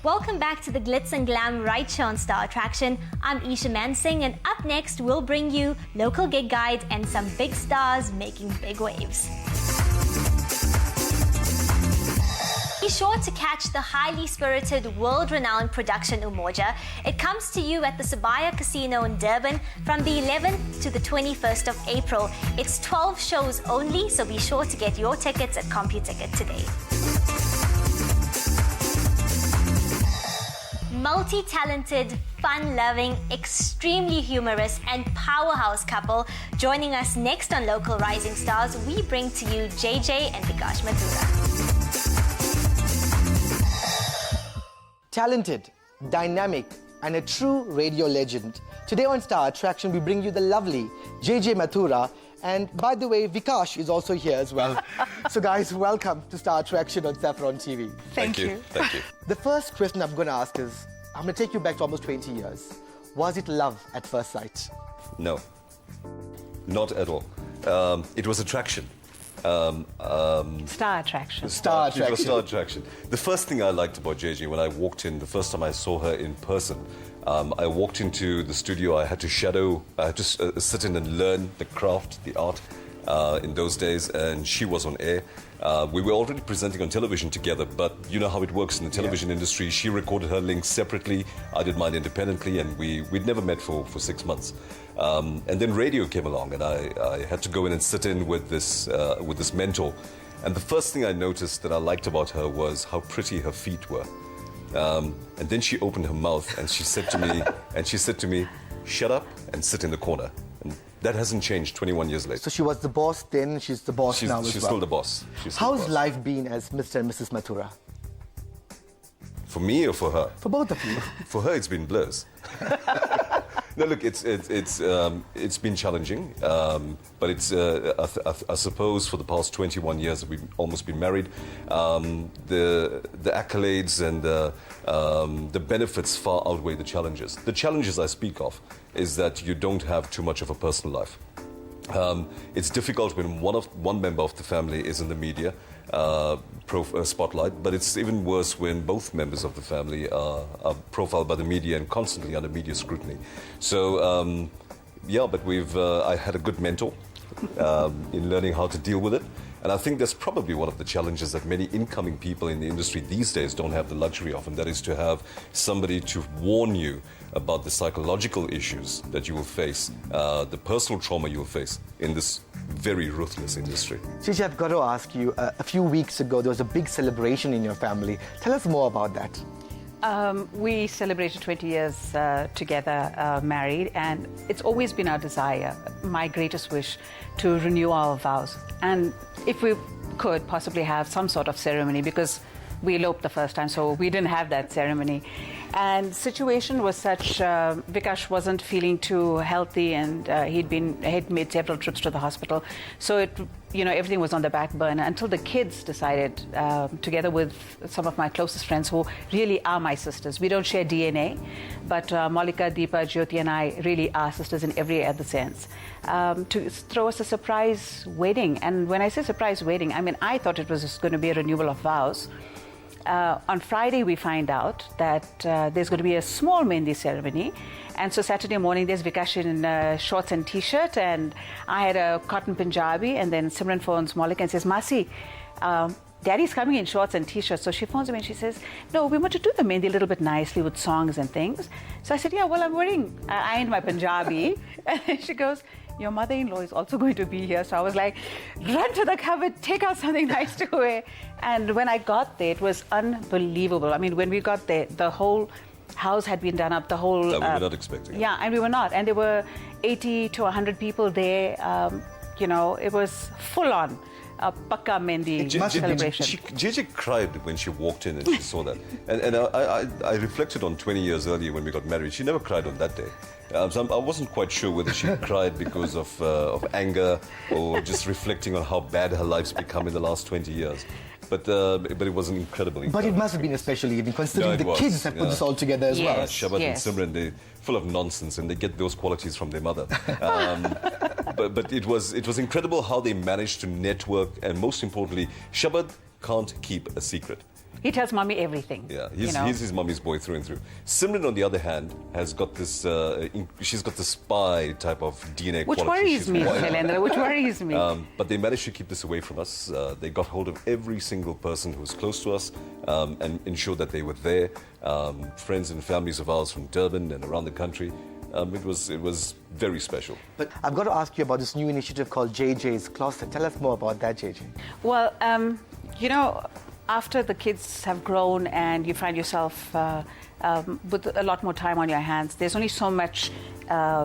Welcome back to the Glitz and Glam Right Show on Star Attraction. I'm Isha Mansingh, and up next we'll bring you local gig guides and some big stars making big waves. Be sure to catch the highly spirited, world-renowned production Umoja. It comes to you at the Sabaya Casino in Durban from the 11th to the 21st of April. It's 12 shows only, so be sure to get your tickets at CompuTicket today. Multi-talented, fun-loving, extremely humorous and powerhouse couple joining us next on Local Rising Stars. We bring to you JJ and Vikash Mathura. Talented, dynamic and a true radio legend. Today on Star Attraction we bring you the lovely JJ Mathura, and by the way Vikash is also here as well. So guys, welcome to Star Attraction on Saffron TV. Thank you. Thank you. The first question I'm going to ask is, I'm going to take you back to almost 20 years. Was it love at first sight? No, not at all. It was attraction. Star Attraction. It was Star Attraction. The first thing I liked about JJ when I walked in, the first time I saw her in person, I walked into the studio. I had to shadow, I had to sit in and learn the craft, the art in those days, and she was on air. We were already presenting on television together, but you know how it works in the television industry. She recorded her links separately, I did mine independently, and we'd never met for 6 months. And then radio came along, and I had to go in and sit in with this mentor. And the first thing I noticed that I liked about her was how pretty her feet were. And then she opened her mouth and she said to me, "Shut up and sit in the corner." And that hasn't changed 21 years later. So she was the boss then, she's the boss now as well. She's still the boss. How's life been as Mr. and Mrs. Mathura? For me or for her? For both of you. For her, it's been bliss. No, look, it's been challenging, but it's I suppose for the past 21 years that we've almost been married, the accolades and the benefits far outweigh the challenges. The challenges I speak of is that you don't have too much of a personal life. It's difficult when one member of the family is in the media spotlight, but it's even worse when both members of the family are profiled by the media and constantly under media scrutiny. So, but I had a good mentor in learning how to deal with it. And I think that's probably one of the challenges that many incoming people in the industry these days don't have the luxury of, and that is to have somebody to warn you about the psychological issues that you will face, the personal trauma you will face in this very ruthless industry. JJ, I've got to ask you, a few weeks ago there was a big celebration in your family. Tell us more about that. We celebrated 20 years together, married, and it's always been our desire, my greatest wish, to renew our vows. And if we could possibly have some sort of ceremony, because we eloped the first time, so we didn't have that ceremony. And the situation was such, Vikash wasn't feeling too healthy, and he'd made several trips to the hospital. So everything was on the back burner until the kids decided, together with some of my closest friends who really are my sisters. We don't share DNA, but Malika, Deepa, Jyoti and I really are sisters in every other sense, to throw us a surprise wedding. And when I say surprise wedding, I mean, I thought it was just going to be a renewal of vows. On Friday, we find out that there's going to be a small Mehndi ceremony. And so Saturday morning, there's Vikash in shorts and T-shirt, and I had a cotton Punjabi, and then Simran phones Malika and says, "Masi, Daddy's coming in shorts and T-shirts." So she phones me and she says, "No, we want to do the Mehndi a little bit nicely with songs and things." So I said, "Yeah, well, I'm wearing, I ironed my Punjabi." And then she goes, "Your mother-in-law is also going to be here." So I was like, run to the cupboard, take out something nice to wear. And when I got there, it was unbelievable. I mean, when we got there, the whole house had been done up, the whole... That we were not expecting. Yeah, and we were not. And there were 80 to 100 people there. It was full-on. Pakka Mehndi celebration. JJ cried when she walked in and she saw that. And I reflected on 20 years earlier when we got married. She never cried on that day. So I wasn't quite sure whether she cried because of anger or just reflecting on how bad her life's become in the last 20 years. But it was an incredible evening. But it must have been a special evening, considering the kids have put this all together as well. Shabbat and Simran, they're full of nonsense, and they get those qualities from their mother. But it was incredible how they managed to network, and most importantly, Shabbat can't keep a secret. He tells mommy everything. Yeah, he's his mummy's boy through and through. Simran, on the other hand, has got this, she's got the spy type of DNA Which quality. worries me, Shalendra, which worries me. But they managed to keep this away from us. They got hold of every single person who was close to us and ensured that they were there. Friends and families of ours from Durban and around the country. It was very special. But I've got to ask you about this new initiative called JJ's Closet. Tell us more about that, JJ. Well, you know, after the kids have grown and you find yourself with a lot more time on your hands, there's only so much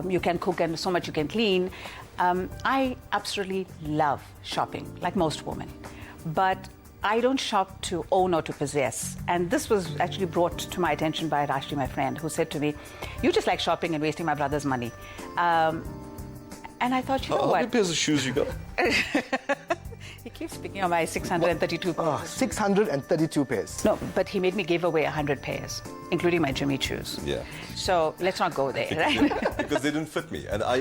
you can cook and so much you can clean. I absolutely love shopping, like most women. But I don't shop to own or to possess. And this was actually brought to my attention by Rashti, my friend, who said to me, you just like shopping and wasting my brother's money. And I thought, you know what? How what? many pairs of shoes you got? He keeps speaking of my 632 pairs. 632 pairs. No, but he made me give away 100 pairs, including my Jimmy shoes. Yeah. So let's not go there, right? Because they didn't fit me, and I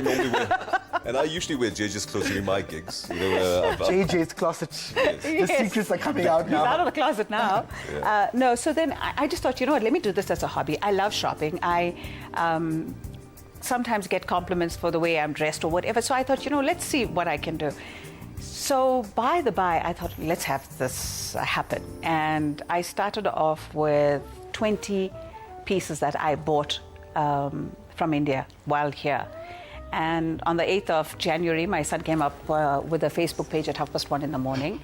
usually wear JJ's clothes during my gigs. You know, JJ's Closet. Yes. The secrets are coming out now. He's out of the closet now. Yeah. No, so then I just thought, you know what, let me do this as a hobby. I love shopping. I sometimes get compliments for the way I'm dressed or whatever. So I thought, you know, let's see what I can do. So by the by, I thought, let's have this happen. And I started off with 20 pieces that I bought from India while here. And on the 8th of January, my son came up with a Facebook page at 1:30 in the morning.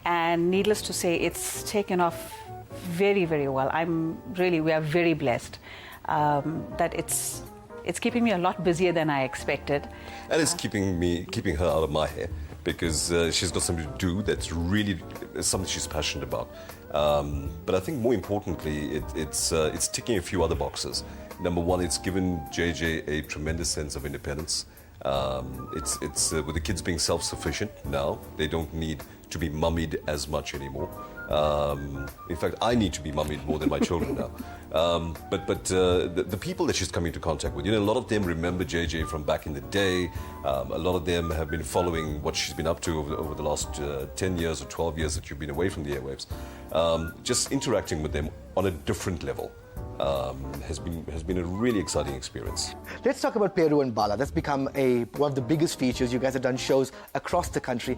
And needless to say, it's taken off very, very well. We are very blessed that it's keeping me a lot busier than I expected. And it's keeping her out of my hair, because she's got something to do that's really something she's passionate about. But I think more importantly, it's ticking a few other boxes. Number one, it's given JJ a tremendous sense of independence. It's with the kids being self-sufficient now, they don't need to be mummied as much anymore. In fact, I need to be mummied more than my children now. But the people that she's coming into contact with, you know, a lot of them remember JJ from back in the day. A lot of them have been following what she's been up to over the last 10 years or 12 years that you've been away from the airwaves. Just interacting with them on a different level has been a really exciting experience. Let's talk about Peru and Bala. That's become one of the biggest features. You guys have done shows across the country.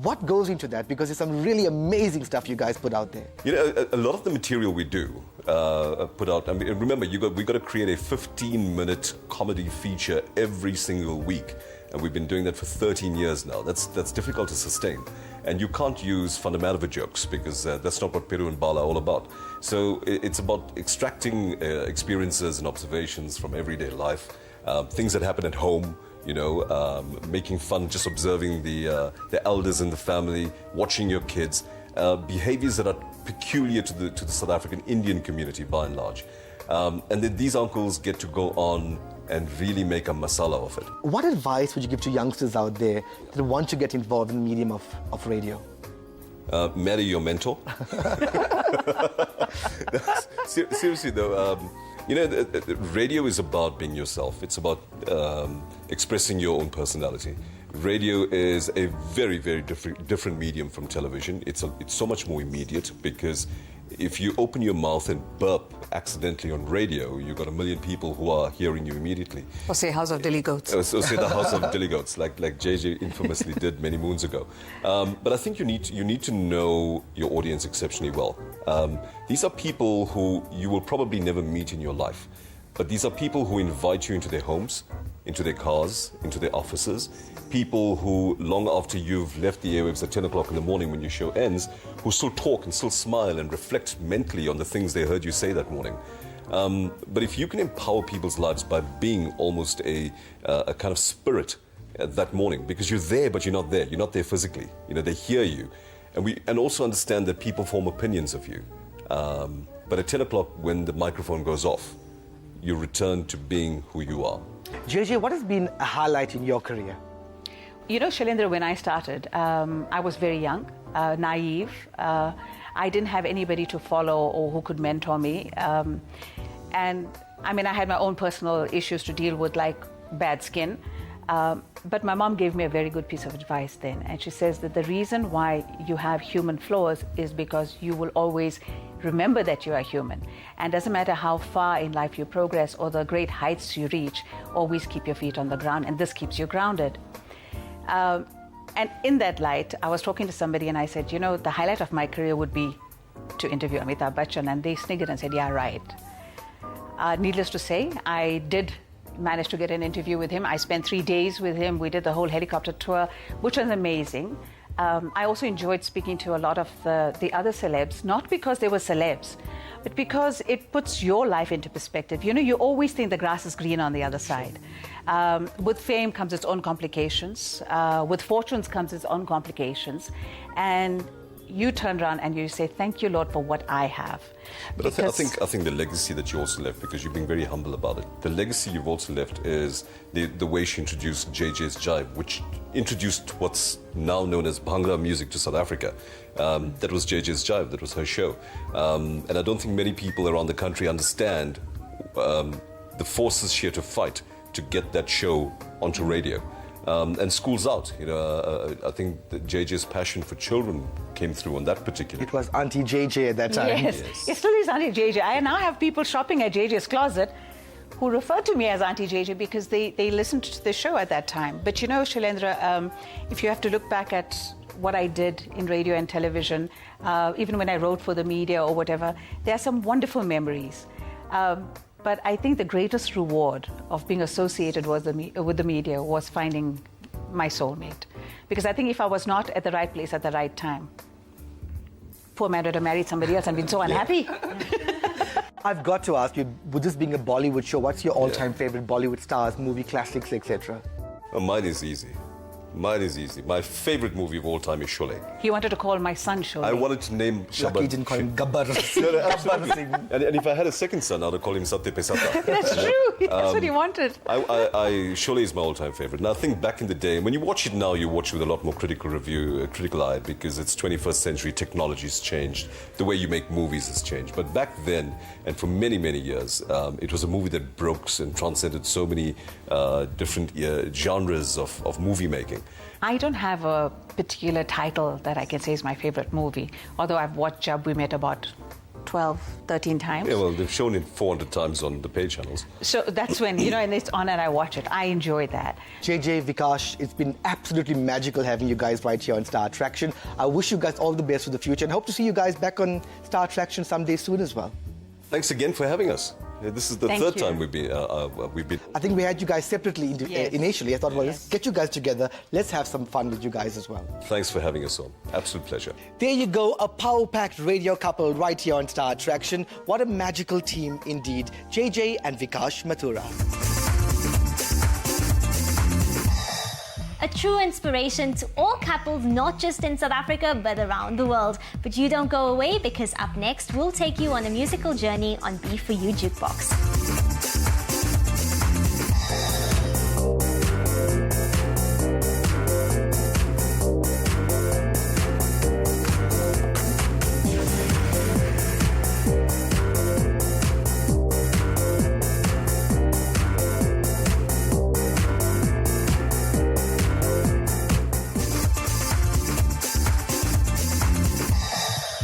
What goes into that? Because there's some really amazing stuff you guys put out there. You know, a lot of the material we do put out. I mean, remember, we got to create a 15-minute comedy feature every single week, and we've been doing that for 13 years now. That's difficult to sustain, and you can't use fundamental jokes because that's not what Peru and Bala are all about. So it's about extracting experiences and observations from everyday life, things that happen at home. You know, making fun, just observing the elders in the family, watching your kids, behaviors that are peculiar to the South African Indian community by and large. And then these uncles get to go on and really make a masala of it. What advice would you give to youngsters out there that want to get involved in the medium of radio? Marry your mentor. Seriously though, you know, the radio is about being yourself. It's about expressing your own personality. Radio is a very, very different medium from television. It's so much more immediate, because if you open your mouth and burp accidentally on radio, you've got 1 million people who are hearing you immediately. Or say House of Dilly Goats. Or say the House of Dilly Goats, like JJ infamously did many moons ago. But I think you need to know your audience exceptionally well. These are people who you will probably never meet in your life. But these are people who invite you into their homes, into their cars, into their offices. People who, long after you've left the airwaves at 10 o'clock in the morning when your show ends, who still talk and still smile and reflect mentally on the things they heard you say that morning. But if you can empower people's lives by being almost a kind of spirit that morning, because you're there but you're not there. You're not there physically. You know, they hear you. And also understand that people form opinions of you. But at 10 o'clock when the microphone goes off, you return to being who you are. JJ, what has been a highlight in your career? You know, Shalendra, when I started, I was very young, naive. I didn't have anybody to follow or who could mentor me. And I mean, I had my own personal issues to deal with, like bad skin. But my mom gave me a very good piece of advice then, and she says that the reason why you have human flaws is because you will always remember that you are human. And doesn't matter how far in life you progress or the great heights you reach, always keep your feet on the ground, and this keeps you grounded. And in that light, I was talking to somebody and I said, you know, the highlight of my career would be to interview Amitabh Bachchan, and they sniggered and said, yeah, right. Needless to say, I did manage to get an interview with him. I spent 3 days with him. We did the whole helicopter tour, which was amazing. I also enjoyed speaking to a lot of the other celebs, not because they were celebs, but because it puts your life into perspective. You know, you always think the grass is green on the other side. With fame comes its own complications. With fortunes comes its own complications. And you turn around and you say, thank you, Lord, for what I have. But I think the legacy that you also left, because you've been very humble about it, the legacy you've also left is the way she introduced JJ's Jive, which introduced what's now known as Bhangra music to South Africa. That was JJ's Jive, that was her show. And I don't think many people around the country understand the forces she had to fight to get that show onto radio. And schools out, you know, I think that JJ's passion for children came through on that particular. It was Auntie JJ at that time. Yes, it still is Auntie JJ. I now have people shopping at JJ's closet who refer to me as Auntie JJ because they listened to the show at that time. But you know, Shailendra, if you have to look back at what I did in radio and television, even when I wrote for the media or whatever, there are some wonderful memories. But I think the greatest reward of being associated with the media was finding my soulmate. Because I think if I was not at the right place at the right time, poor man would have married somebody else and been so unhappy. I've got to ask you, with this being a Bollywood show, what's your all-time favorite Bollywood stars, movie classics, etc.? Mine is easy. Mine is easy. My favorite movie of all time is Sholay. He wanted to call my son Sholay. I wanted to name Lucky he didn't call him Gabbar. No, absolutely. And if I had a second son, I'd call him Satya Pesata. That's true. That's what he wanted. Sholay is my all-time favorite. Now, I think back in the day, when you watch it now, you watch it with a lot more critical eye, because it's 21st century, technology's changed, the way you make movies has changed. But back then, and for many, many years, it was a movie that broke and transcended so many different genres of movie making. I don't have a particular title that I can say is my favorite movie, although I've watched Jab We Met about 12, 13 times. Yeah, well, they've shown it 400 times on the pay channels. So that's when, you know, and it's on and I watch it. I enjoy that. JJ, Vikash, it's been absolutely magical having you guys right here on Star Attraction. I wish you guys all the best for the future and hope to see you guys back on Star Attraction someday soon as well. Thanks again for having us. This is the third time we've been. I think we had you guys separately initially. I thought, well, let's get you guys together. Let's have some fun with you guys as well. Thanks for having us on. Absolute pleasure. There you go, a power-packed radio couple right here on Star Attraction. What a magical team indeed. JJ and Vikash Mathura. A true inspiration to all couples, not just in South Africa, but around the world. But you don't go away, because up next, we'll take you on a musical journey on B4U Jukebox.